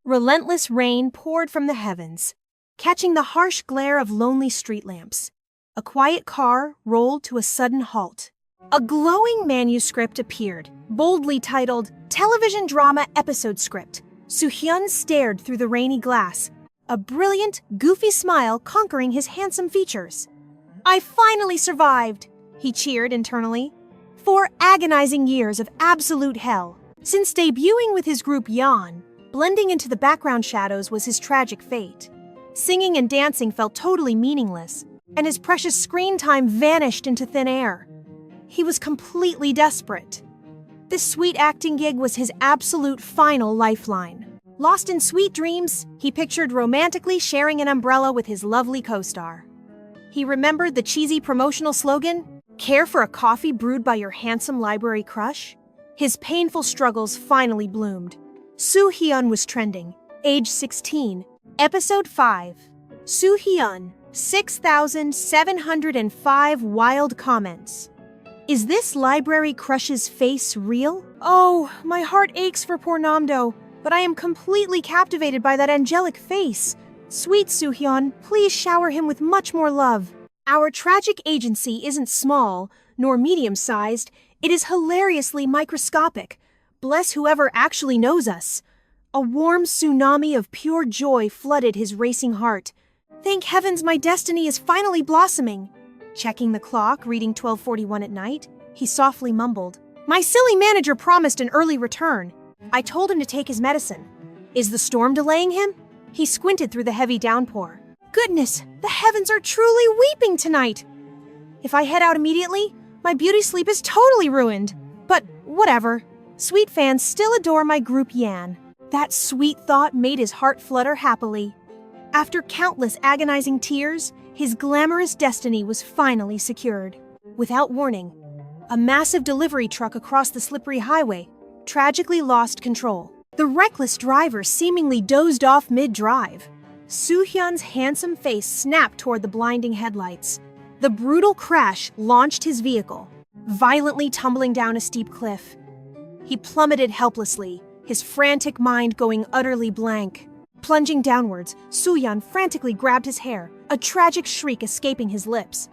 Relentless rain poured from the heavens, catching the harsh glare of lonely street lamps. A quiet car rolled to a sudden halt. A glowing manuscript appeared, boldly titled Television Drama Episode Script. Suhyeon stared through the rainy glass, a brilliant, goofy smile conquering his handsome features. "I finally survived," he cheered internally. 4 agonizing years of absolute hell. Since debuting with his group Yeon, blending into the background shadows was his tragic fate. Singing and dancing felt totally meaningless, and his precious screen time vanished into thin air. He was completely desperate. This sweet acting gig was his absolute final lifeline. Lost in sweet dreams, he pictured romantically sharing an umbrella with his lovely co-star. He remembered the cheesy promotional slogan, "Care for a coffee brewed by your handsome library crush?" His painful struggles finally bloomed. Suhyeon was trending, age 16, episode 5. Suhyeon, 6,705 wild comments. Is this library crush's face real? Oh, my heart aches for poor Namdo, but I am completely captivated by that angelic face. Sweet Suhyeon, please shower him with much more love. Our tragic agency isn't small, nor medium-sized. It is hilariously microscopic. Bless whoever actually knows us. A warm tsunami of pure joy flooded his racing heart. Thank heavens my destiny is finally blossoming. Checking the clock, reading 12:41 at night, he softly mumbled, "My silly manager promised an early return. I told him to take his medicine. Is the storm delaying him?" He squinted through the heavy downpour. Goodness, the heavens are truly weeping tonight. If I head out immediately, my beauty sleep is totally ruined. But whatever. Sweet fans still adore my group Yan. That sweet thought made his heart flutter happily. After countless agonizing tears, his glamorous destiny was finally secured. Without warning, a massive delivery truck across the slippery highway tragically lost control. The reckless driver seemingly dozed off mid-drive. Suhyeon's handsome face snapped toward the blinding headlights. The brutal crash launched his vehicle, violently tumbling down a steep cliff. He plummeted helplessly, his frantic mind going utterly blank. Plunging downwards, Suhyeon frantically grabbed his hair, a tragic shriek escaping his lips.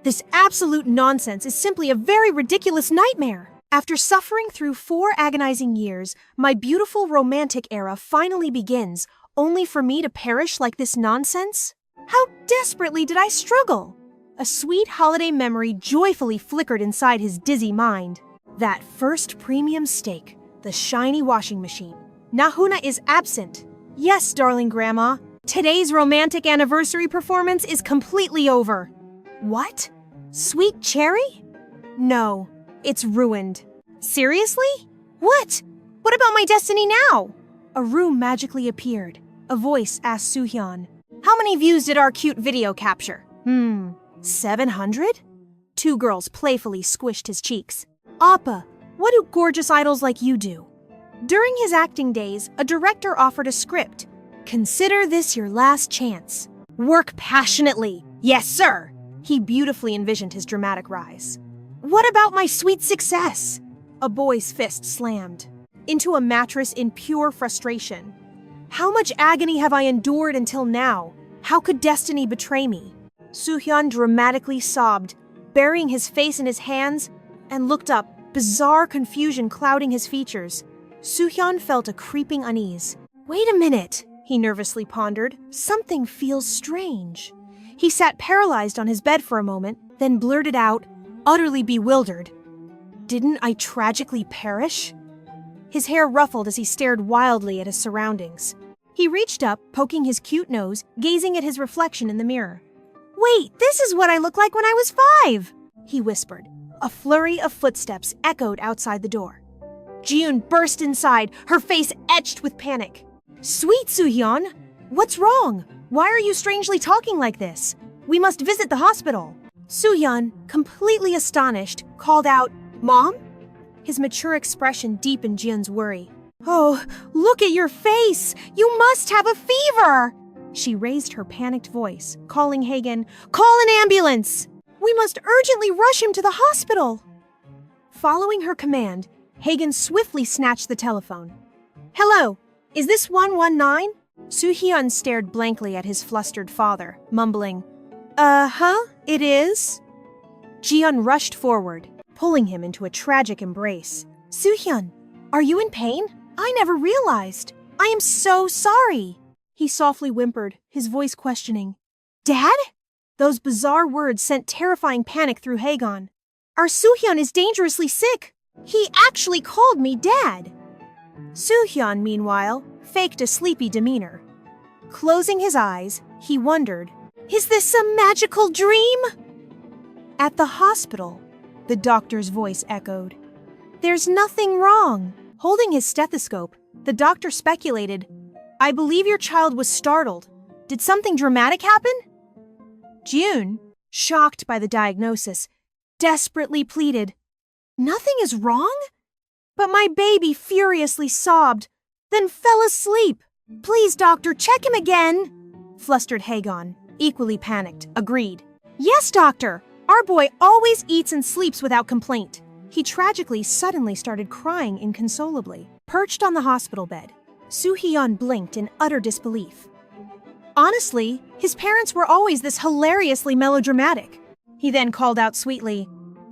This absolute nonsense is simply a very ridiculous nightmare. After suffering through 4 agonizing years, my beautiful romantic era finally begins, only for me to perish like this nonsense? How desperately did I struggle? A sweet holiday memory joyfully flickered inside his dizzy mind. That first premium steak, the shiny washing machine. Nahuna is absent. Yes, darling grandma, today's romantic anniversary performance is completely over. What? Sweet cherry? No, it's ruined. Seriously? What? What about my destiny now? A room magically appeared. A voice asked Suhyeon, "How many views did our cute video capture?" 700? 2 girls playfully squished his cheeks. Appa, what do gorgeous idols like you do? During his acting days, a director offered a script. Consider this your last chance. Work passionately. Yes, sir. He beautifully envisioned his dramatic rise. What about my sweet success? A boy's fist slammed into a mattress in pure frustration. How much agony have I endured until now? How could destiny betray me? Suhyeon dramatically sobbed, burying his face in his hands, and looked up, bizarre confusion clouding his features. Suhyeon felt a creeping unease. Wait a minute, he nervously pondered. Something feels strange. He sat paralyzed on his bed for a moment, then blurted out, utterly bewildered, "Didn't I tragically perish?" His hair ruffled as he stared wildly at his surroundings. He reached up, poking his cute nose, gazing at his reflection in the mirror. "Wait, this is what I looked like when I was 5, he whispered. A flurry of footsteps echoed outside the door. Jiyoon burst inside, her face etched with panic. "Sweet Suhyeon, what's wrong? Why are you strangely talking like this? We must visit the hospital." Suhyeon, completely astonished, called out, "Mom?" His mature expression deepened Jiyoon's worry. "Oh, look at your face! You must have a fever!" She raised her panicked voice, calling Hagen, "Call an ambulance! We must urgently rush him to the hospital!" Following her command, Hagen swiftly snatched the telephone. "Hello, Is this 119? Suhyeon stared blankly at his flustered father, mumbling, it is. Jihyun rushed forward, pulling him into a tragic embrace. Suhyeon, are you in pain? I never realized. I am so sorry. He softly whimpered, his voice questioning. Dad? Those bizarre words sent terrifying panic through Haegon. Our Suhyeon is dangerously sick. He actually called me Dad. Suhyeon, meanwhile, faked a sleepy demeanor. Closing his eyes, he wondered, is this some magical dream? At the hospital, the doctor's voice echoed. There's nothing wrong. Holding his stethoscope, the doctor speculated, I believe your child was startled. Did something dramatic happen? June, shocked by the diagnosis, desperately pleaded, Nothing is wrong? But my baby furiously sobbed, then fell asleep. Please, doctor, check him again. Flustered Haegon, equally panicked, agreed. Yes, doctor. Our boy always eats and sleeps without complaint. He tragically suddenly started crying inconsolably. Perched on the hospital bed, Suhyeon blinked in utter disbelief. Honestly, his parents were always this hilariously melodramatic. He then called out sweetly,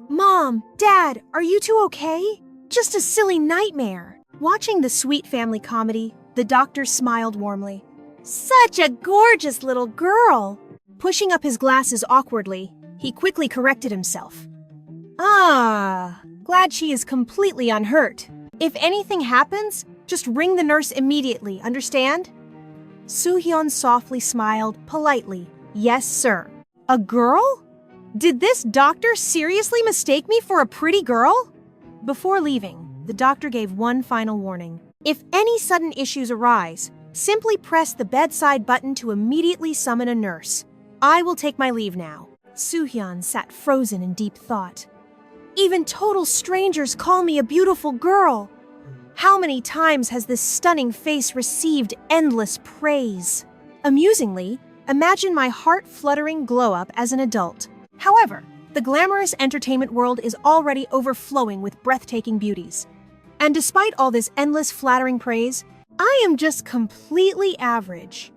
Mom, Dad, are you two okay? Just a silly nightmare. Watching the sweet family comedy, the doctor smiled warmly. Such a gorgeous little girl. Pushing up his glasses awkwardly, he quickly corrected himself. Glad she is completely unhurt. If anything happens, just ring the nurse immediately, understand? Suhyeon softly smiled, politely. Yes, sir. A girl? Did this doctor seriously mistake me for a pretty girl? Before leaving, the doctor gave one final warning. If any sudden issues arise, simply press the bedside button to immediately summon a nurse. I will take my leave now. Suhyeon sat frozen in deep thought. Even total strangers call me a beautiful girl. How many times has this stunning face received endless praise? Amusingly, imagine my heart-fluttering glow-up as an adult. However, the glamorous entertainment world is already overflowing with breathtaking beauties. And despite all this endless flattering praise, I am just completely average.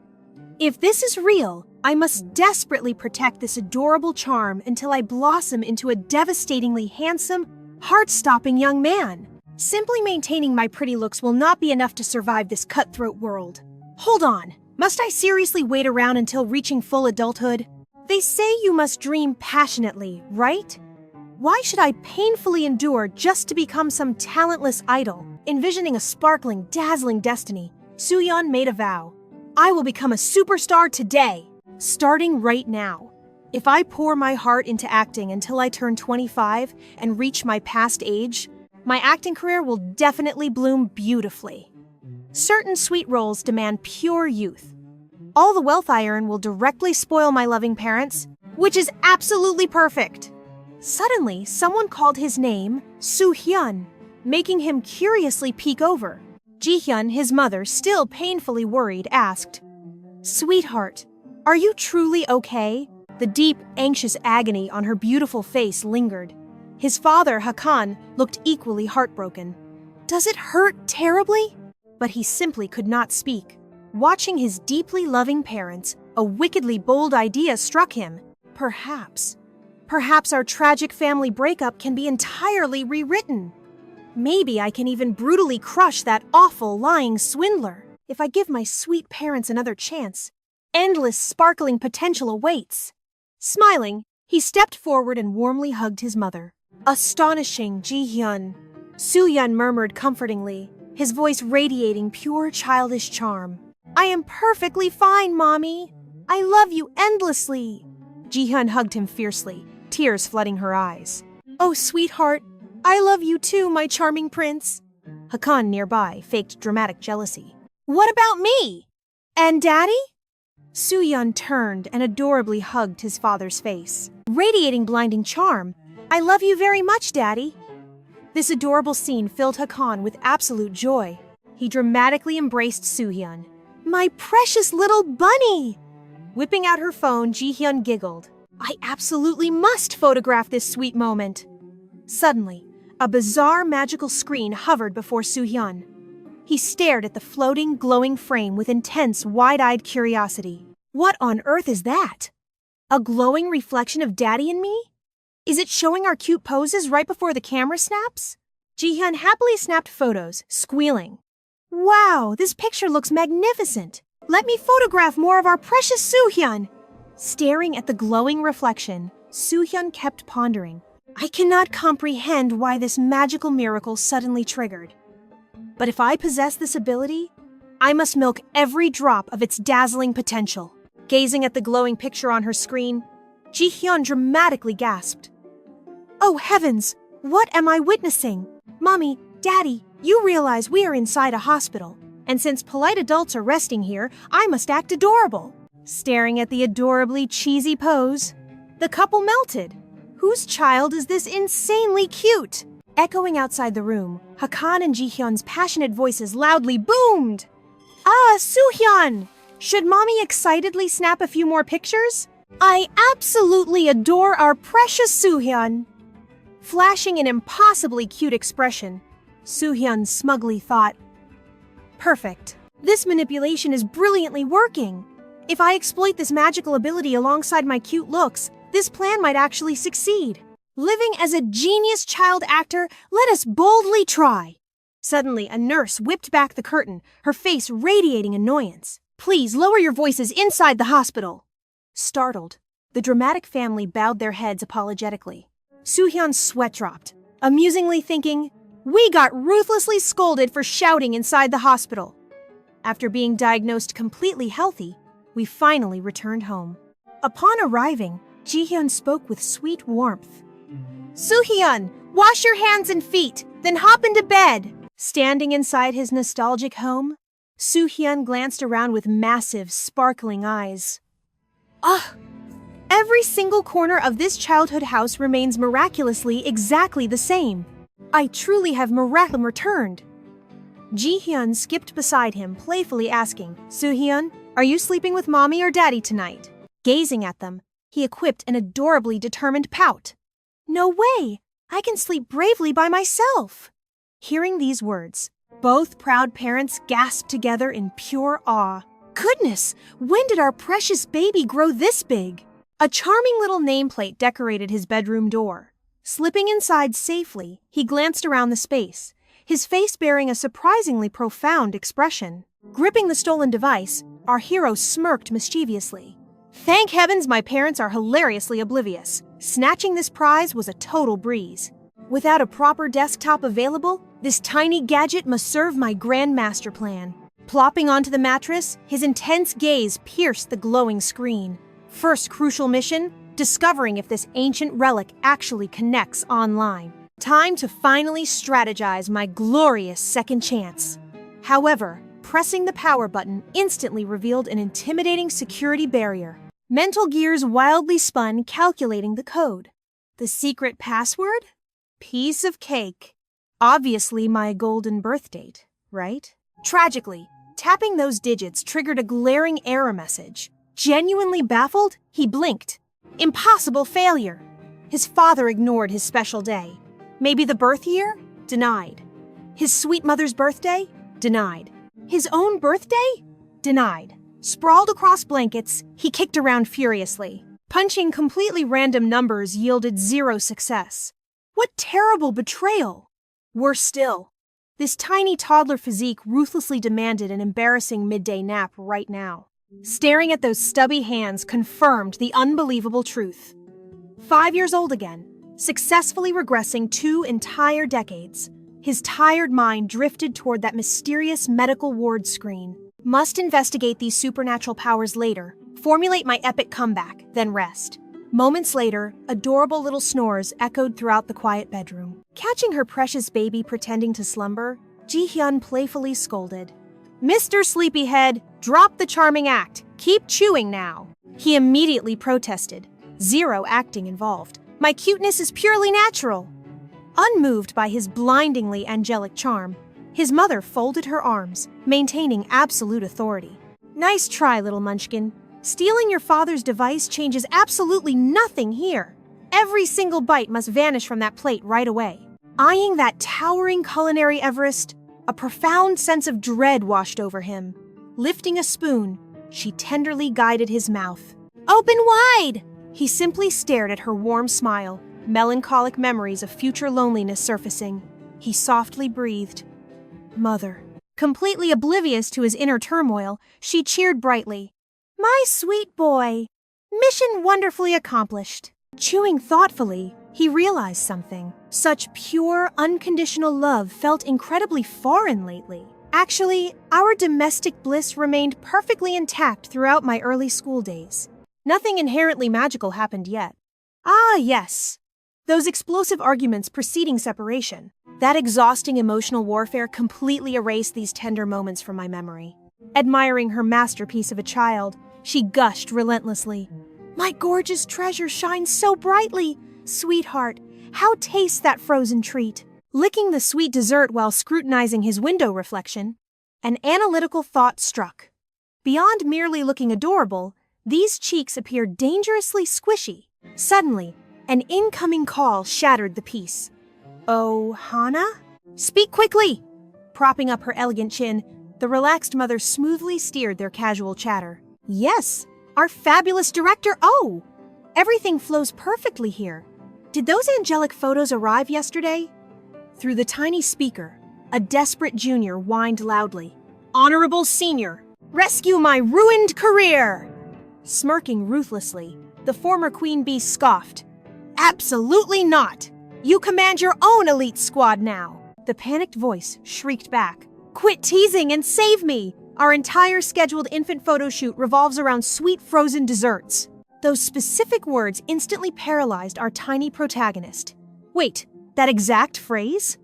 If this is real, I must desperately protect this adorable charm until I blossom into a devastatingly handsome, heart-stopping young man. Simply maintaining my pretty looks will not be enough to survive this cutthroat world. Hold on, must I seriously wait around until reaching full adulthood? They say you must dream passionately, right? Why should I painfully endure just to become some talentless idol? Envisioning a sparkling, dazzling destiny, Suhyeon made a vow. I will become a superstar today, starting right now. If I pour my heart into acting until I turn 25 and reach my past age, my acting career will definitely bloom beautifully. Certain sweet roles demand pure youth. All the wealth I earn will directly spoil my loving parents, which is absolutely perfect. Suddenly, someone called his name Suhyeon, making him curiously peek over. Jihyun, his mother, still painfully worried, asked, Sweetheart, are you truly okay? The deep, anxious agony on her beautiful face lingered. His father, Hakan, looked equally heartbroken. Does it hurt terribly? But he simply could not speak. Watching his deeply loving parents, a wickedly bold idea struck him. Perhaps our tragic family breakup can be entirely rewritten. Maybe I can even brutally crush that awful, lying swindler. If I give my sweet parents another chance, endless, sparkling potential awaits. Smiling, he stepped forward and warmly hugged his mother. Astonishing, Jihyun. Suhyeon murmured comfortingly, his voice radiating pure childish charm. I am perfectly fine, Mommy. I love you endlessly. Jihyun hugged him fiercely, tears flooding her eyes. Oh, sweetheart, I love you too, my charming prince. Hakan nearby faked dramatic jealousy. What about me? And Daddy? Suhyeon turned and adorably hugged his father's face. Radiating blinding charm, I love you very much, Daddy. This adorable scene filled Hakan with absolute joy. He dramatically embraced Suhyeon. My precious little bunny! Whipping out her phone, Jihyun giggled. I absolutely must photograph this sweet moment. Suddenly, a bizarre magical screen hovered before Suhyeon. He stared at the floating, glowing frame with intense, wide-eyed curiosity. What on earth is that? A glowing reflection of Daddy and me? Is it showing our cute poses right before the camera snaps? Jihyun happily snapped photos, squealing. Wow, this picture looks magnificent. Let me photograph more of our precious Suhyeon. Staring at the glowing reflection, Suhyeon kept pondering. I cannot comprehend why this magical miracle suddenly triggered. But if I possess this ability, I must milk every drop of its dazzling potential. Gazing at the glowing picture on her screen, Jihyun dramatically gasped. Oh heavens, what am I witnessing? Mommy, Daddy, you realize we are inside a hospital, and since polite adults are resting here, I must act adorable. Staring at the adorably cheesy pose, the couple melted. Whose child is this insanely cute? Echoing outside the room, Hakan and Jihyun's passionate voices loudly boomed. Ah, Suhyeon! Should Mommy excitedly snap a few more pictures? I absolutely adore our precious Suhyeon. Flashing an impossibly cute expression, Suhyeon smugly thought, perfect. This manipulation is brilliantly working. If I exploit this magical ability alongside my cute looks, this plan might actually succeed. Living as a genius child actor, let us boldly try. Suddenly, a nurse whipped back the curtain, her face radiating annoyance. Please lower your voices inside the hospital. Startled, the dramatic family bowed their heads apologetically. Suhyun's sweat dropped, amusingly thinking, we got ruthlessly scolded for shouting inside the hospital. After being diagnosed completely healthy, we finally returned home. Upon arriving, Jihyun spoke with sweet warmth. Suhyeon, wash your hands and feet, then hop into bed. Standing inside his nostalgic home, Suhyeon glanced around with massive, sparkling eyes. Ugh! Every single corner of this childhood house remains miraculously exactly the same. I truly have miraculously returned. Jihyun skipped beside him, playfully asking, Suhyeon, are you sleeping with Mommy or Daddy tonight? Gazing at them, he equipped an adorably determined pout. No way! I can sleep bravely by myself. Hearing these words, both proud parents gasped together in pure awe. Goodness, when did our precious baby grow this big? A charming little nameplate decorated his bedroom door. Slipping inside safely, he glanced around the space, his face bearing a surprisingly profound expression. Gripping the stolen device, our hero smirked mischievously. Thank heavens my parents are hilariously oblivious. Snatching this prize was a total breeze. Without a proper desktop available, this tiny gadget must serve my grand master plan. Plopping onto the mattress, his intense gaze pierced the glowing screen. First crucial mission, discovering if this ancient relic actually connects online. Time to finally strategize my glorious second chance. However, pressing the power button instantly revealed an intimidating security barrier. Mental gears wildly spun, calculating the code. The secret password? Piece of cake. Obviously my golden birth date, right? Tragically, tapping those digits triggered a glaring error message. Genuinely baffled, he blinked. Impossible failure. His father ignored his special day. Maybe the birth year? Denied. His sweet mother's birthday? Denied. His own birthday? Denied. Sprawled across blankets, he kicked around furiously. Punching completely random numbers yielded 0 success. What terrible betrayal! Worse still, this tiny toddler physique ruthlessly demanded an embarrassing midday nap right now. Staring at those stubby hands confirmed the unbelievable truth. 5 years old again, successfully regressing 2 entire decades. His tired mind drifted toward that mysterious medical ward screen. Must investigate these supernatural powers later, formulate my epic comeback, then rest. Moments later, adorable little snores echoed throughout the quiet bedroom. Catching her precious baby pretending to slumber, Jihyun playfully scolded. Mr. Sleepyhead, drop the charming act. Keep chewing now. He immediately protested. 0 acting involved. My cuteness is purely natural. Unmoved by his blindingly angelic charm, his mother folded her arms, maintaining absolute authority. Nice try, little munchkin. Stealing your father's device changes absolutely nothing here. Every single bite must vanish from that plate right away. Eyeing that towering culinary Everest, A profound sense of dread washed over him. Lifting a spoon, she tenderly guided his mouth. "Open wide!" He simply stared at her warm smile, melancholic memories of future loneliness surfacing. He softly breathed. "Mother." Completely oblivious to his inner turmoil, she cheered brightly. "My sweet boy. Mission wonderfully accomplished." Chewing thoughtfully, he realized something. Such pure, unconditional love felt incredibly foreign lately. Actually, our domestic bliss remained perfectly intact throughout my early school days. Nothing inherently magical happened yet. Ah, yes. Those explosive arguments preceding separation. That exhausting emotional warfare completely erased these tender moments from my memory. Admiring her masterpiece of a child, she gushed relentlessly. "My gorgeous treasure shines so brightly. Sweetheart, how tastes that frozen treat?" Licking the sweet dessert while scrutinizing his window reflection, an analytical thought struck. Beyond merely looking adorable, these cheeks appeared dangerously squishy. Suddenly, an incoming call shattered the peace. "Oh, Hana?" "Speak quickly!" Propping up her elegant chin, the relaxed mother smoothly steered their casual chatter. "Yes, our fabulous director. Oh, everything flows perfectly here. Did those angelic photos arrive yesterday?" Through the tiny speaker, a desperate junior whined loudly. "Honorable senior, rescue my ruined career!" Smirking ruthlessly, the former queen bee scoffed. "Absolutely not! You command your own elite squad now!" The panicked voice shrieked back. "Quit teasing and save me! Our entire scheduled infant photo shoot revolves around sweet frozen desserts." Those specific words instantly paralyzed our tiny protagonist. Wait, that exact phrase?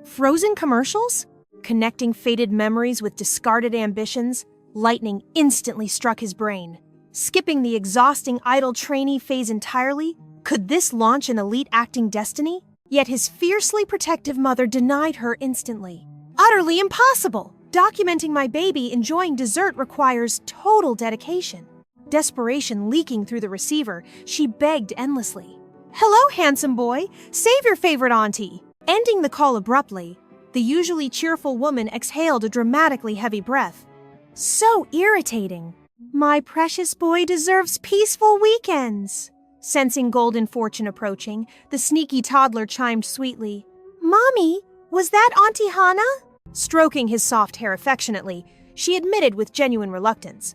Frozen commercials? Connecting faded memories with discarded ambitions, lightning instantly struck his brain. Skipping the exhausting idol trainee phase entirely, could this launch an elite acting destiny? Yet his fiercely protective mother denied her instantly. "Utterly impossible! Documenting my baby enjoying dessert requires total dedication." Desperation leaking through the receiver, she begged endlessly. "Hello, handsome boy. Save your favorite auntie." Ending the call abruptly, the usually cheerful woman exhaled a dramatically heavy breath. So irritating. "My precious boy deserves peaceful weekends." Sensing golden fortune approaching, the sneaky toddler chimed sweetly. "Mommy, was that Auntie Hana?" Stroking his soft hair affectionately, she admitted with genuine reluctance.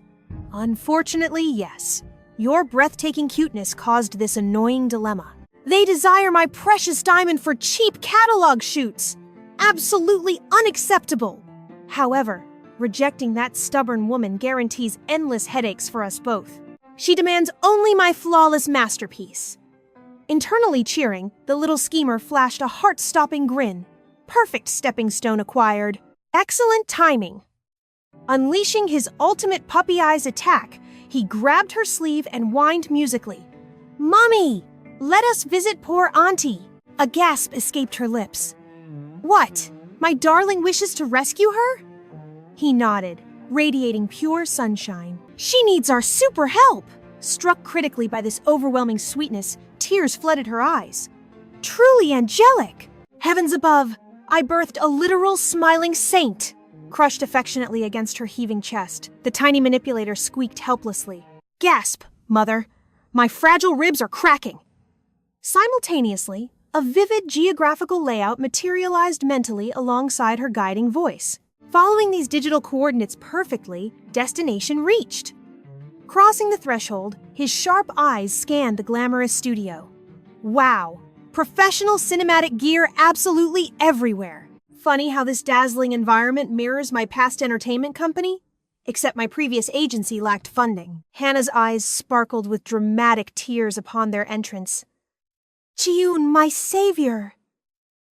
"Unfortunately, yes. Your breathtaking cuteness caused this annoying dilemma. They desire my precious diamond for cheap catalog shoots. Absolutely unacceptable. However, rejecting that stubborn woman guarantees endless headaches for us both. She demands only my flawless masterpiece." Internally cheering, the little schemer flashed a heart-stopping grin. Perfect stepping stone acquired. Excellent timing. Unleashing his ultimate puppy eyes attack, he grabbed her sleeve and whined musically. "Mommy, let us visit poor Auntie." A gasp escaped her lips. "What? My darling wishes to rescue her?" He nodded, radiating pure sunshine. "She needs our super help." Struck critically by this overwhelming sweetness, tears flooded her eyes. "Truly angelic! Heavens above, I birthed a literal smiling saint." Crushed affectionately against her heaving chest, the tiny manipulator squeaked helplessly. "Gasp, mother. My fragile ribs are cracking." Simultaneously, a vivid geographical layout materialized mentally alongside her guiding voice. Following these digital coordinates perfectly, destination reached. Crossing the threshold, his sharp eyes scanned the glamorous studio. Wow, professional cinematic gear absolutely everywhere. Funny how this dazzling environment mirrors my past entertainment company? Except my previous agency lacked funding. Hannah's eyes sparkled with dramatic tears upon their entrance. "Jiyoon, my savior!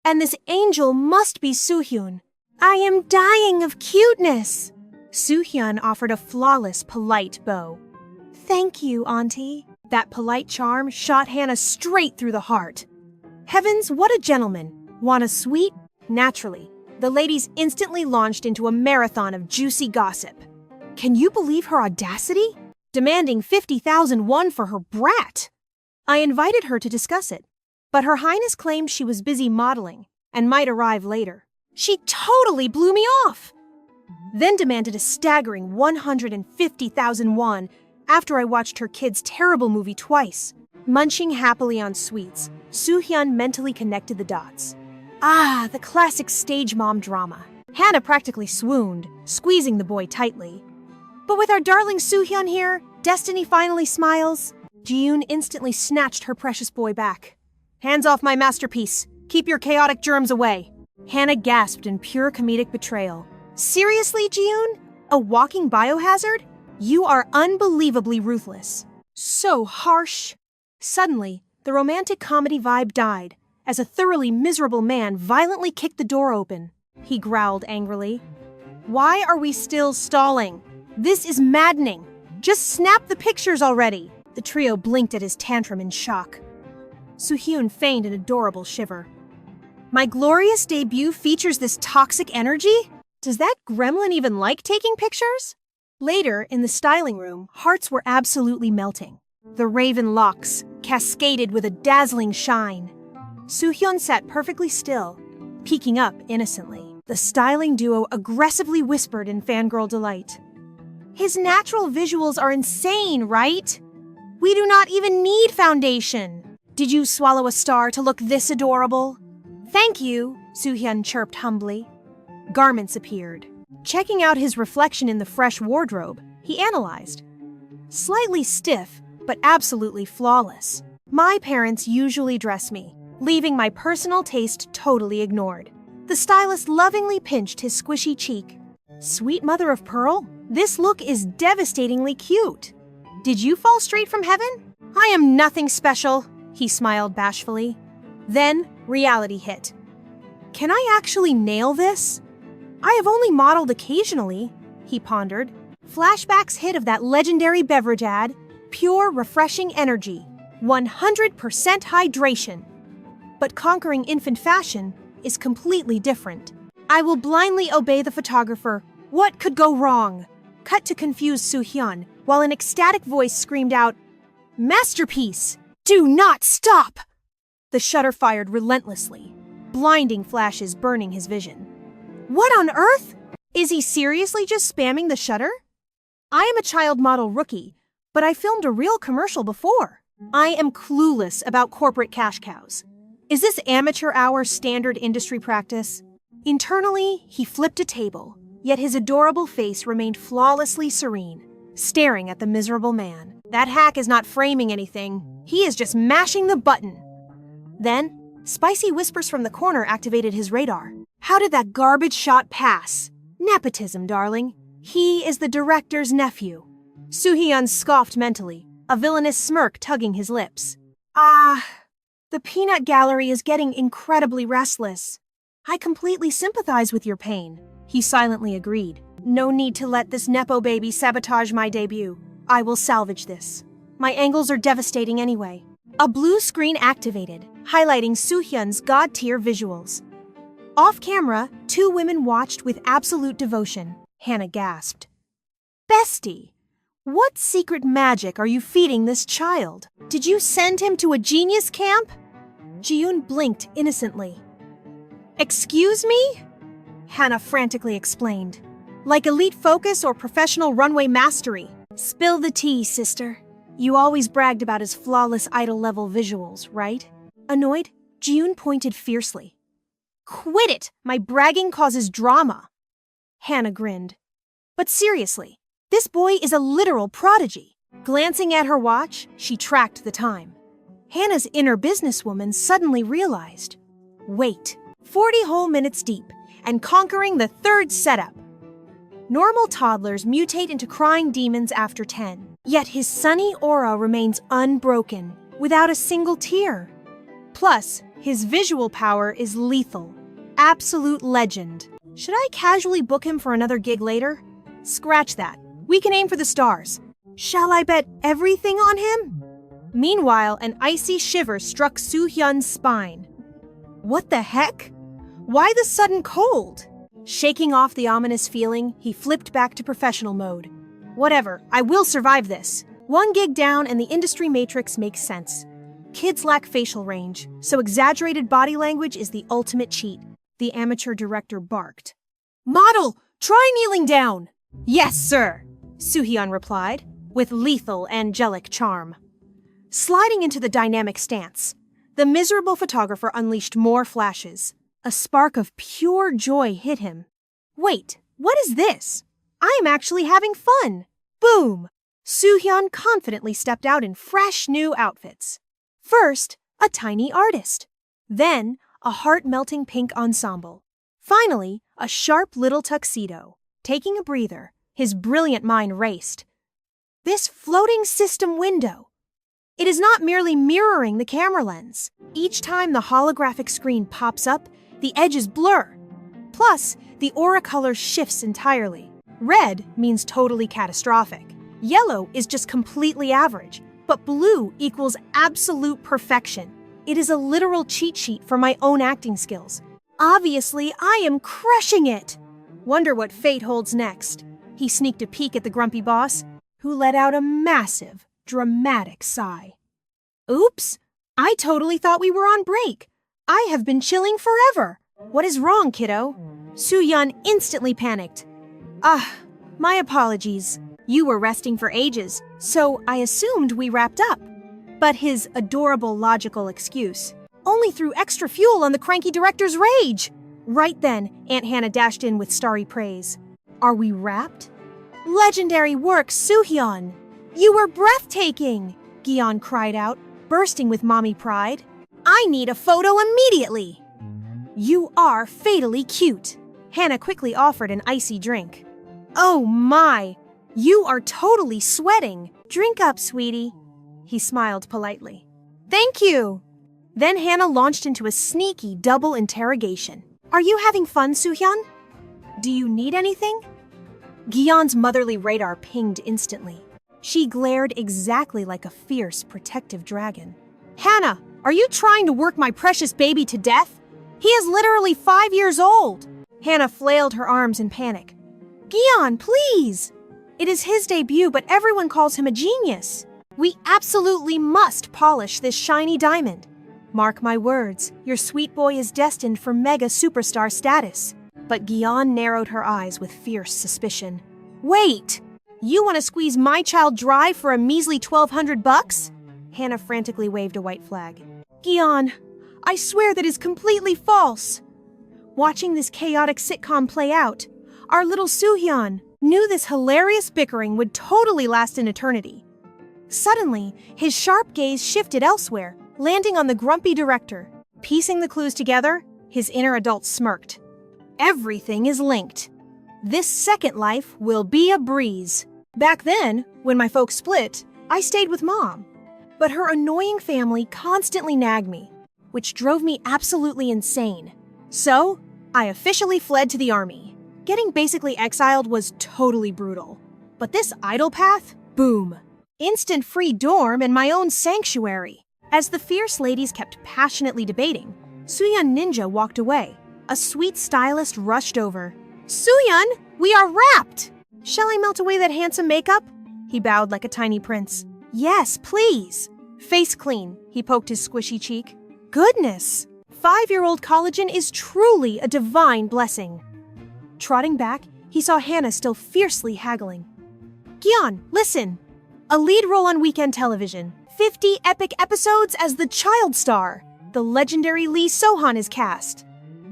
And this angel must be Suhyeon. I am dying of cuteness." Suhyeon offered a flawless, polite bow. "Thank you, Auntie." That polite charm shot Hannah straight through the heart. Heavens, what a gentleman. Want a sweet? Naturally, the ladies instantly launched into a marathon of juicy gossip. Can you believe her audacity? Demanding 50,000 won for her brat. I invited her to discuss it, but Her Highness claimed she was busy modeling and might arrive later. She totally blew me off. Then demanded a staggering 150,000 won after I watched her kid's terrible movie twice. Munching happily on sweets, Suhyeon mentally connected the dots. Ah, the classic stage mom drama. Hannah practically swooned, squeezing the boy tightly. But with our darling Suhyeon here, destiny finally smiles. Ji-yoon instantly snatched her precious boy back. Hands off my masterpiece. Keep your chaotic germs away. Hannah gasped in pure comedic betrayal. Seriously, Ji-yoon? A walking biohazard? You are unbelievably ruthless. So harsh. Suddenly, the romantic comedy vibe died as a thoroughly miserable man violently kicked the door open. He growled angrily. Why are we still stalling? This is maddening. Just snap the pictures already. The trio blinked at his tantrum in shock. Suhyeon feigned an adorable shiver. My glorious debut features this toxic energy? Does that gremlin even like taking pictures? Later, in the styling room, hearts were absolutely melting. The raven locks cascaded with a dazzling shine. Suhyeon sat perfectly still, peeking up innocently. The styling duo aggressively whispered in fangirl delight. His natural visuals are insane, right? We do not even need foundation. Did you swallow a star to look this adorable? Thank you, Suhyeon chirped humbly. Garments appeared. Checking out his reflection in the fresh wardrobe, he analyzed. Slightly stiff, but absolutely flawless. My parents usually dress me, leaving my personal taste totally ignored. The stylist lovingly pinched his squishy cheek. Sweet mother of pearl, this look is devastatingly cute. Did you fall straight from heaven? I am nothing special, he smiled bashfully. Then, reality hit. Can I actually nail this? I have only modeled occasionally, he pondered. Flashbacks hit of that legendary beverage ad. Pure, refreshing energy. 100% hydration. But conquering infant fashion is completely different. I will blindly obey the photographer. What could go wrong? Cut to confused Suhyeon, while an ecstatic voice screamed out, Masterpiece! Do not stop! The shutter fired relentlessly, blinding flashes burning his vision. What on earth? Is he seriously just spamming the shutter? I am a child model rookie, but I filmed a real commercial before. I am clueless about corporate cash cows. Is this amateur hour standard industry practice? Internally, he flipped a table, yet his adorable face remained flawlessly serene, staring at the miserable man. That hack is not framing anything. He is just mashing the button. Then, spicy whispers from the corner activated his radar. How did that garbage shot pass? Nepotism, darling. He is the director's nephew. Suhyeon scoffed mentally, a villainous smirk tugging his lips. The peanut gallery is getting incredibly restless. I completely sympathize with your pain, he silently agreed. No need to let this nepo baby sabotage my debut. I will salvage this. My angles are devastating anyway. A blue screen activated, highlighting Suhyeon's god-tier visuals. Off camera, two women watched with absolute devotion. Hannah gasped. Bestie, what secret magic are you feeding this child? Did you send him to a genius camp? Ji-yoon blinked innocently. Excuse me? Hannah frantically explained. Like elite focus or professional runway mastery. Spill the tea, sister. You always bragged about his flawless idol-level visuals, right? Annoyed, Ji-yoon pointed fiercely. Quit it! My bragging causes drama. Hannah grinned. But seriously, this boy is a literal prodigy. Glancing at her watch, she tracked the time. Hannah's inner businesswoman suddenly realized. Wait, 40 whole minutes deep, and conquering the third setup. Normal toddlers mutate into crying demons after 10, yet his sunny aura remains unbroken, without a single tear. Plus, his visual power is lethal. Absolute legend. Should I casually book him for another gig later? Scratch that. We can aim for the stars. Shall I bet everything on him? Meanwhile, an icy shiver struck Suhyeon's spine. What the heck? Why the sudden cold? Shaking off the ominous feeling, he flipped back to professional mode. Whatever, I will survive this. One gig down and the industry matrix makes sense. Kids lack facial range, so exaggerated body language is the ultimate cheat. the amateur director barked. "Model, try kneeling down." "Yes, sir," Suhyeon replied, with lethal angelic charm. Sliding into the dynamic stance, the miserable photographer unleashed more flashes. A spark of pure joy hit him. "Wait, what is this? I am actually having fun." Boom! Suhyeon confidently stepped out in fresh new outfits. First, a tiny artist. Then, a heart-melting pink ensemble. Finally, a sharp little tuxedo. Taking a breather, his brilliant mind raced. This floating system window. It is not merely mirroring the camera lens. Each time the holographic screen pops up, the edges blur. Plus, the aura color shifts entirely. Red means totally catastrophic. Yellow is just completely average. But blue equals absolute perfection. It is a literal cheat sheet for my own acting skills. Obviously, I am crushing it. Wonder what fate holds next. He sneaked a peek at the grumpy boss, who let out a massive, dramatic sigh. Oops, I totally thought we were on break. I have been chilling forever. What is wrong, kiddo? Suhyeon instantly panicked. My apologies. You were resting for ages, so I assumed we wrapped up. But his adorable logical excuse only threw extra fuel on the cranky director's rage. Right then, Aunt Hannah dashed in with starry praise. Are we wrapped? Legendary work, Suhyeon! You were breathtaking! Gion cried out, bursting with mommy pride. I need a photo immediately! You are fatally cute. Hannah quickly offered an icy drink. Oh my! You are totally sweating. Drink up, sweetie. He smiled politely. Thank you. Then Hannah launched into a sneaky double interrogation. Are you having fun, Suhyeon? Do you need anything? Gion's motherly radar pinged instantly. She glared exactly like a fierce, protective dragon. Hannah, are you trying to work my precious baby to death? He is literally 5 years old. Hannah flailed her arms in panic. Gion, please! It is his debut, but everyone calls him a genius. We absolutely must polish this shiny diamond. Mark my words, your sweet boy is destined for mega superstar status. But Gion narrowed her eyes with fierce suspicion. Wait! You want to squeeze my child dry for a measly $1,200? Hannah frantically waved a white flag. Gion, I swear that is completely false. Watching this chaotic sitcom play out, our little Suhyeon knew this hilarious bickering would totally last an eternity. Suddenly, his sharp gaze shifted elsewhere, landing on the grumpy director. Piecing the clues together, his inner adult smirked. Everything is linked. This second life will be a breeze. Back then, when my folks split, I stayed with Mom. But her annoying family constantly nagged me, which drove me absolutely insane. So, I officially fled to the army. Getting basically exiled was totally brutal. But this idle path? Boom. Instant free dorm and my own sanctuary. As the fierce ladies kept passionately debating, Suhyeon Ninja walked away. A sweet stylist rushed over. Suhyeon, we are wrapped! Shall I melt away that handsome makeup? He bowed like a tiny prince. Yes, please. Face clean, he poked his squishy cheek. Goodness! 5-year-old collagen is truly a divine blessing. Trotting back, he saw Hannah still fiercely haggling. Gion, listen. A lead role on weekend television. 50 epic episodes as the child star. The legendary Lee Sohan is cast.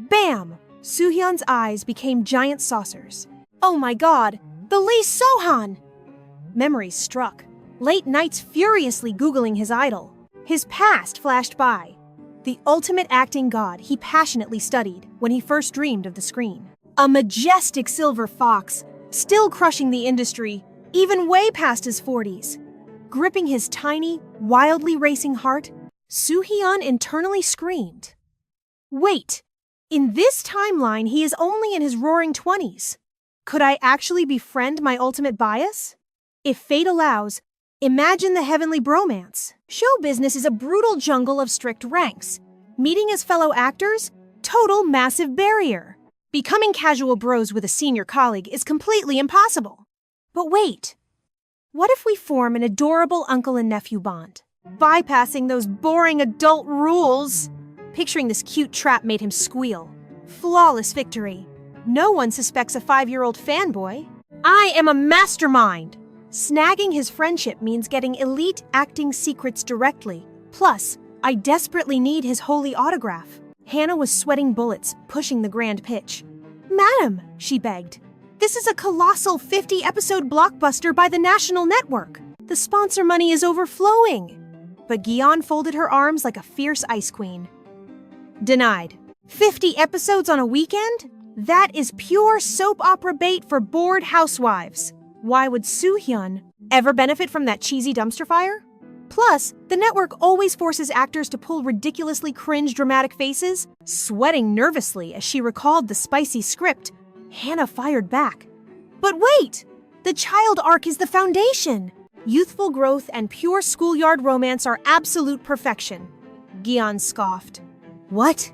Bam! Suhyeon's eyes became giant saucers. Oh my god, the Lee Sohan! Memories struck. Late nights furiously Googling his idol. His past flashed by. The ultimate acting god he passionately studied when he first dreamed of the screen. A majestic silver fox, still crushing the industry, even way past his 40s. Gripping his tiny, wildly racing heart, Suhyeon internally screamed. Wait, in this timeline he is only in his roaring 20s. Could I actually befriend my ultimate bias? If fate allows, imagine the heavenly bromance. Show business is a brutal jungle of strict ranks. Meeting as fellow actors? Total massive barrier. Becoming casual bros with a senior colleague is completely impossible. But wait, what if we form an adorable uncle and nephew bond? Bypassing those boring adult rules. Picturing this cute trap made him squeal. Flawless victory. No one suspects a 5-year-old fanboy. I am a mastermind. Snagging his friendship means getting elite acting secrets directly. Plus, I desperately need his holy autograph. Hannah was sweating bullets, pushing the grand pitch. Madam, she begged, this is a colossal 50-episode blockbuster by the national network. The sponsor money is overflowing. But Gion folded her arms like a fierce ice queen. Denied. 50 episodes on a weekend? That is pure soap opera bait for bored housewives. Why would Suhyeon ever benefit from that cheesy dumpster fire? Plus, the network always forces actors to pull ridiculously cringe dramatic faces. Sweating nervously as she recalled the spicy script, Hannah fired back. But wait! The child arc is the foundation. Youthful growth and pure schoolyard romance are absolute perfection. Gion scoffed. What?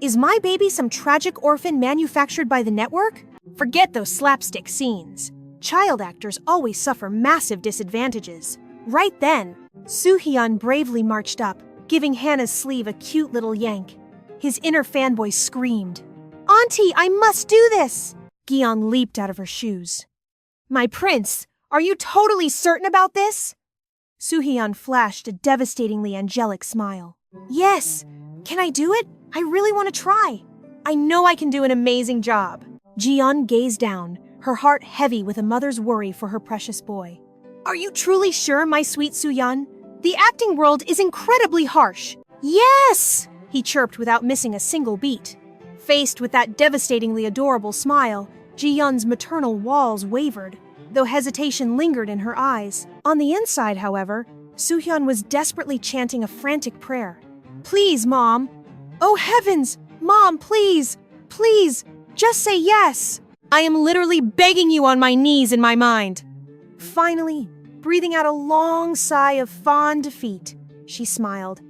Is my baby some tragic orphan manufactured by the network? Forget those slapstick scenes. Child actors always suffer massive disadvantages. Right then, Suhyeon bravely marched up, giving Hannah's sleeve a cute little yank. His inner fanboy screamed, Auntie, I must do this! Gion leaped out of her shoes. My prince, are you totally certain about this? Suhyeon flashed a devastatingly angelic smile. Yes! Can I do it? I really want to try. I know I can do an amazing job. Gion gazed down, her heart heavy with a mother's worry for her precious boy. Are you truly sure, my sweet Suhyeon? The acting world is incredibly harsh. Yes! He chirped without missing a single beat. Faced with that devastatingly adorable smile, Ji-yeon's maternal walls wavered, though hesitation lingered in her eyes. On the inside, however, Suhyeon was desperately chanting a frantic prayer. Please, Mom. Oh heavens! Mom, please! Please! Just say yes! I am literally begging you on my knees in my mind. Finally, breathing out a long sigh of fond defeat, she smiled.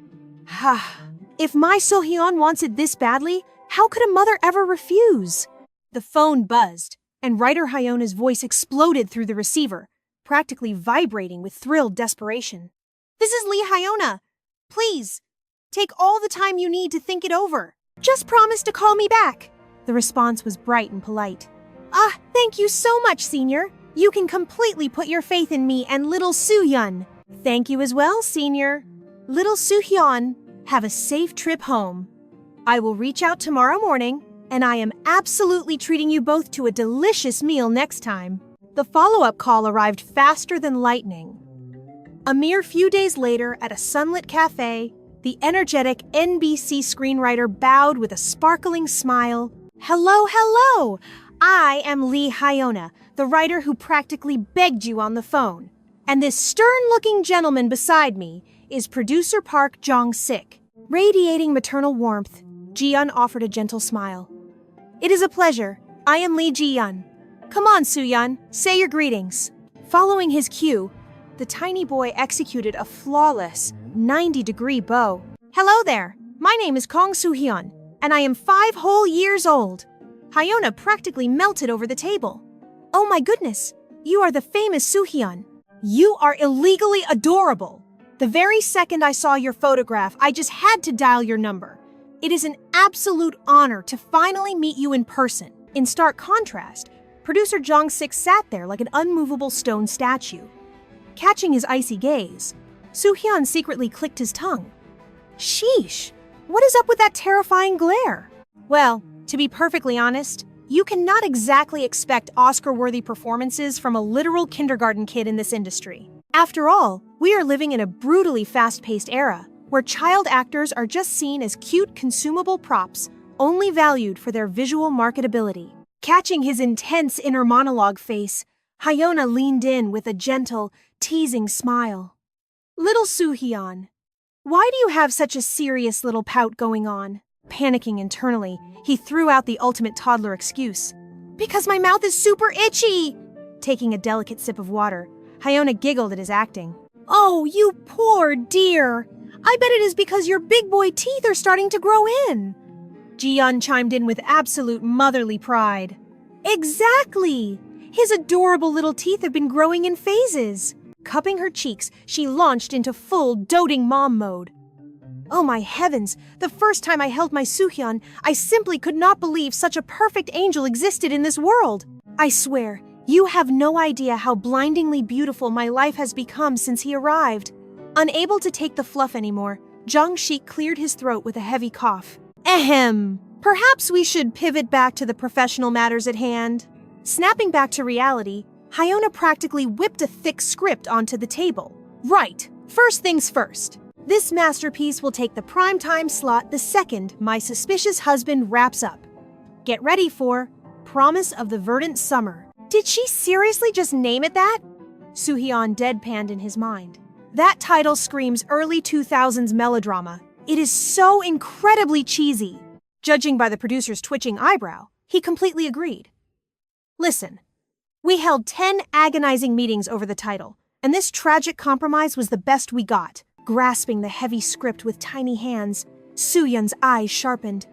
If my Suhyeon wants it this badly, how could a mother ever refuse? The phone buzzed, and writer Hyona's voice exploded through the receiver, practically vibrating with thrilled desperation. This is Lee Hyona. Please, take all the time you need to think it over. Just promise to call me back. The response was bright and polite. Thank you so much, Senior. You can completely put your faith in me and little Suhyeon. Thank you as well, Senior. Little Suhyeon, have a safe trip home. I will reach out tomorrow morning, and I am absolutely treating you both to a delicious meal next time. The follow-up call arrived faster than lightning. A mere few days later, at a sunlit cafe, the energetic NBC screenwriter bowed with a sparkling smile. Hello, hello! I am Lee Hyona, the writer who practically begged you on the phone. And this stern-looking gentleman beside me is producer Park Jong-sik. Radiating maternal warmth, Ji-yeon offered a gentle smile. It is a pleasure. I am Lee Ji-yeon. Come on, Suhyeon, say your greetings. Following his cue, the tiny boy executed a flawless 90-degree bow. Hello there. My name is Kong Suhyeon, and I am 5 whole years old. Hyona practically melted over the table. Oh my goodness, you are the famous Suhyeon. You are illegally adorable. The very second I saw your photograph, I just had to dial your number. It is an absolute honor to finally meet you in person. In stark contrast, producer Jong-sik sat there like an unmovable stone statue. Catching his icy gaze, Suhyeon secretly clicked his tongue. Sheesh, what is up with that terrifying glare? Well, to be perfectly honest, you cannot exactly expect Oscar-worthy performances from a literal kindergarten kid in this industry. After all, we are living in a brutally fast-paced era, where child actors are just seen as cute consumable props, only valued for their visual marketability. Catching his intense inner monologue face, Hyona leaned in with a gentle, teasing smile. Little Suhyeon, why do you have such a serious little pout going on? Panicking internally, he threw out the ultimate toddler excuse. Because my mouth is super itchy! Taking a delicate sip of water, Hyona giggled at his acting. Oh, you poor dear! I bet it is because your big boy teeth are starting to grow in. Ji-yeon chimed in with absolute motherly pride. Exactly! His adorable little teeth have been growing in phases. Cupping her cheeks, she launched into full doting mom mode. Oh my heavens, the first time I held my Suhyeon, I simply could not believe such a perfect angel existed in this world. I swear, you have no idea how blindingly beautiful my life has become since he arrived. Unable to take the fluff anymore, Jung-shik cleared his throat with a heavy cough. Ahem. Perhaps we should pivot back to the professional matters at hand. Snapping back to reality, Hyona practically whipped a thick script onto the table. Right, first things first. This masterpiece will take the primetime slot the second my suspicious husband wraps up. Get ready for Promise of the Verdant Summer. Did she seriously just name it that? Suhyeon deadpanned in his mind. That title screams early 2000s melodrama. It is so incredibly cheesy. Judging by the producer's twitching eyebrow, he completely agreed. Listen, we held 10 agonizing meetings over the title, and this tragic compromise was the best we got. Grasping the heavy script with tiny hands, Suhyeon's eyes sharpened.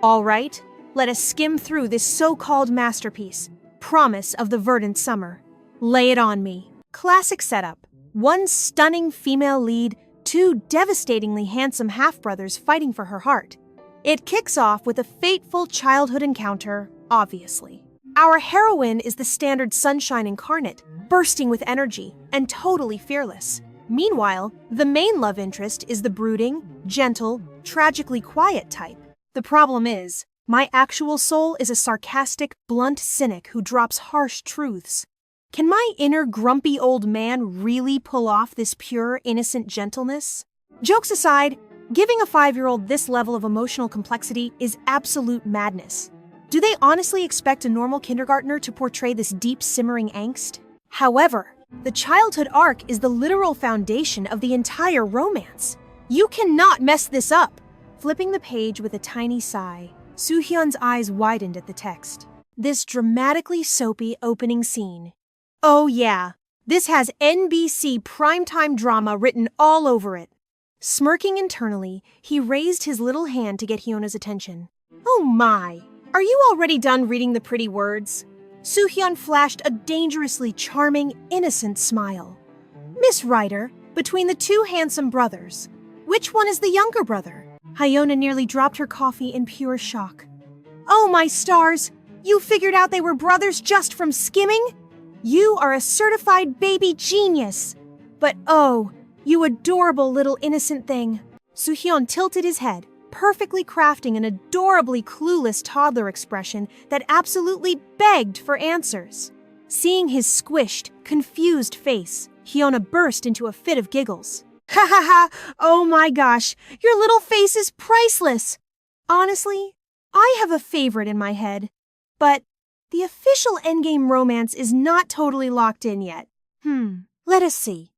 All right, let us skim through this so-called masterpiece, Promise of the Verdant Summer. Lay it on me. Classic setup. One stunning female lead, two devastatingly handsome half-brothers fighting for her heart. It kicks off with a fateful childhood encounter, obviously. Our heroine is the standard sunshine incarnate, bursting with energy and totally fearless. Meanwhile, the main love interest is the brooding, gentle, tragically quiet type. The problem is, my actual soul is a sarcastic, blunt cynic who drops harsh truths. Can my inner grumpy old man really pull off this pure, innocent gentleness? Jokes aside, giving a 5-year-old this level of emotional complexity is absolute madness. Do they honestly expect a normal kindergartner to portray this deep, simmering angst? However, the childhood arc is the literal foundation of the entire romance. You cannot mess this up! Flipping the page with a tiny sigh, Suhyeon's eyes widened at the text. This dramatically soapy opening scene. Oh yeah, this has NBC primetime drama written all over it. Smirking internally, he raised his little hand to get Hyona's attention. Oh my, are you already done reading the pretty words? Suhyeon flashed a dangerously charming, innocent smile. Miss Ryder, between the two handsome brothers, which one is the younger brother? Hyona nearly dropped her coffee in pure shock. Oh my stars, you figured out they were brothers just from skimming? You are a certified baby genius. But oh, you adorable little innocent thing. Suhyeon tilted his head, perfectly crafting an adorably clueless toddler expression that absolutely begged for answers. Seeing his squished, confused face, Hyona burst into a fit of giggles. Ha ha ha! Oh my gosh, your little face is priceless! Honestly, I have a favorite in my head, but the official endgame romance is not totally locked in yet. Let us see.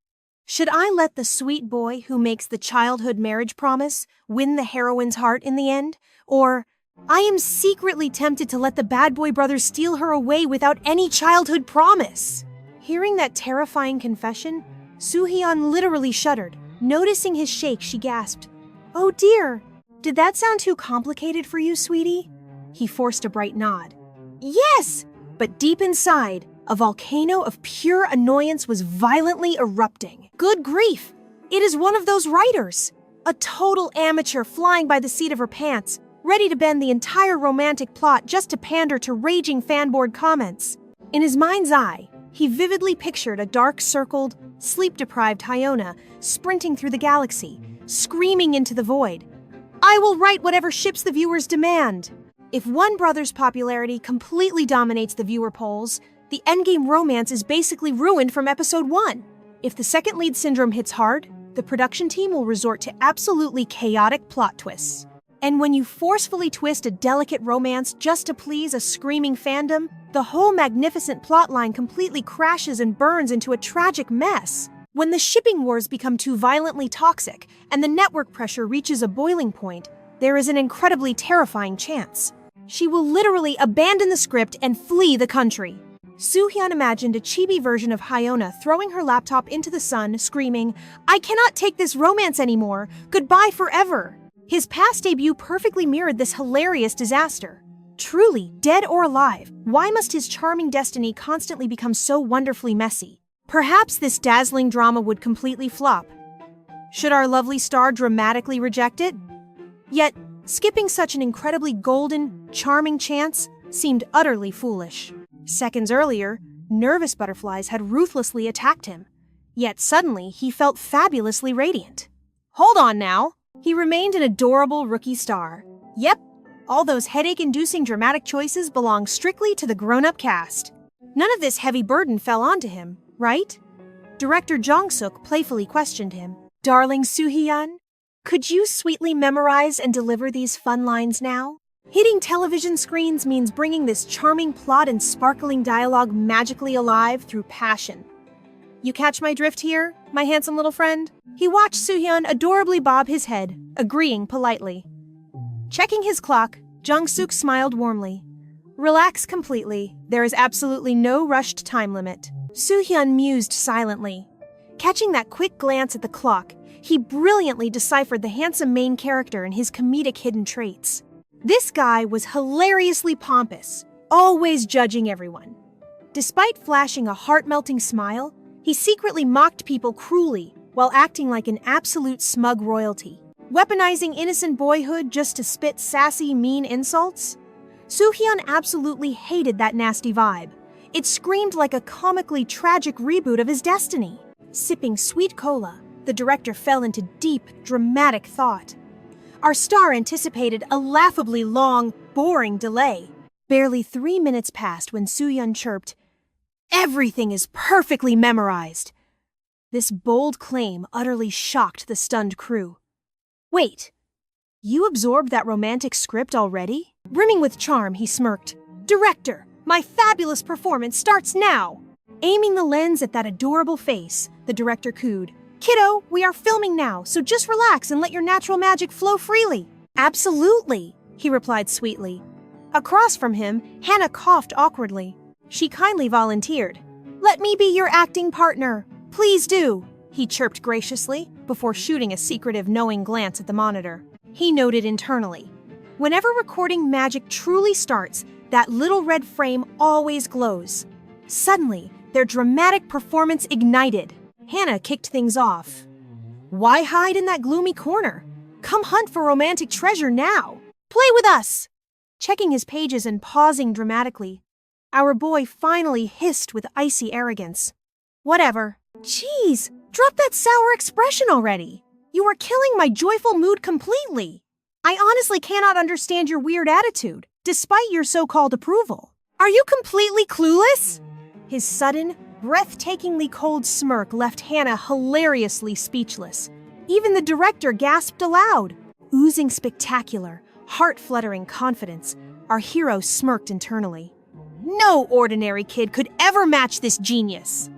Should I let the sweet boy who makes the childhood marriage promise win the heroine's heart in the end? Or I am secretly tempted to let the bad boy brothers steal her away without any childhood promise. Hearing that terrifying confession, Suhyeon literally shuddered. Noticing his shake, she gasped, "Oh dear, did that sound too complicated for you, sweetie?" He forced a bright nod. Yes, but deep inside, a volcano of pure annoyance was violently erupting. Good grief! It is one of those writers! A total amateur flying by the seat of her pants, ready to bend the entire romantic plot just to pander to raging fanboard comments. In his mind's eye, he vividly pictured a dark-circled, sleep-deprived Hyona sprinting through the galaxy, screaming into the void. I will write whatever ships the viewers demand! If one brother's popularity completely dominates the viewer polls, the endgame romance is basically ruined from episode 1. If the second lead syndrome hits hard, the production team will resort to absolutely chaotic plot twists. And when you forcefully twist a delicate romance just to please a screaming fandom, the whole magnificent plotline completely crashes and burns into a tragic mess. When the shipping wars become too violently toxic and the network pressure reaches a boiling point, there is an incredibly terrifying chance. She will literally abandon the script and flee the country. Suhyeon imagined a chibi version of Hyona throwing her laptop into the sun, screaming, I cannot take this romance anymore! Goodbye forever! His past debut perfectly mirrored this hilarious disaster. Truly, dead or alive, why must his charming destiny constantly become so wonderfully messy? Perhaps this dazzling drama would completely flop. Should our lovely star dramatically reject it? Yet, skipping such an incredibly golden, charming chance seemed utterly foolish. Seconds earlier, nervous butterflies had ruthlessly attacked him. Yet suddenly, he felt fabulously radiant. Hold on now. He remained an adorable rookie star. Yep, all those headache-inducing dramatic choices belong strictly to the grown-up cast. None of this heavy burden fell onto him, right? Director Jong-suk playfully questioned him. Darling Suhyeon, could you sweetly memorize and deliver these fun lines now? Hitting television screens means bringing this charming plot and sparkling dialogue magically alive through passion. You catch my drift here, my handsome little friend? He watched Suhyeon adorably bob his head, agreeing politely. Checking his clock, Jung-suk smiled warmly. Relax completely. There is absolutely no rushed time limit. Suhyeon mused silently. Catching that quick glance at the clock, he brilliantly deciphered the handsome main character and his comedic hidden traits. This guy was hilariously pompous, always judging everyone. Despite flashing a heart-melting smile, he secretly mocked people cruelly while acting like an absolute smug royalty. Weaponizing innocent boyhood just to spit sassy, mean insults? Suhyeon absolutely hated that nasty vibe. It screamed like a comically tragic reboot of his destiny. Sipping sweet cola, the director fell into deep, dramatic thought. Our star anticipated a laughably long, boring delay. Barely 3 minutes passed when Suhyeon chirped, "Everything is perfectly memorized." This bold claim utterly shocked the stunned crew. Wait, you absorbed that romantic script already? Brimming with charm, he smirked. Director, my fabulous performance starts now! Aiming the lens at that adorable face, the director cooed. Kiddo, we are filming now, so just relax and let your natural magic flow freely. Absolutely, he replied sweetly. Across from him, Hannah coughed awkwardly. She kindly volunteered. Let me be your acting partner. Please do, he chirped graciously before shooting a secretive, knowing glance at the monitor. He noted internally. Whenever recording magic truly starts, that little red frame always glows. Suddenly, their dramatic performance ignited. Hannah kicked things off. Why hide in that gloomy corner? Come hunt for romantic treasure now. Play with us! Checking his pages and pausing dramatically, our boy finally hissed with icy arrogance. Whatever. Jeez, drop that sour expression already. You are killing my joyful mood completely. I honestly cannot understand your weird attitude, despite your so-called approval. Are you completely clueless? His sudden, breathtakingly cold smirk left Hannah hilariously speechless. Even the director gasped aloud. Oozing spectacular, heart-fluttering confidence, our hero smirked internally. No ordinary kid could ever match this genius.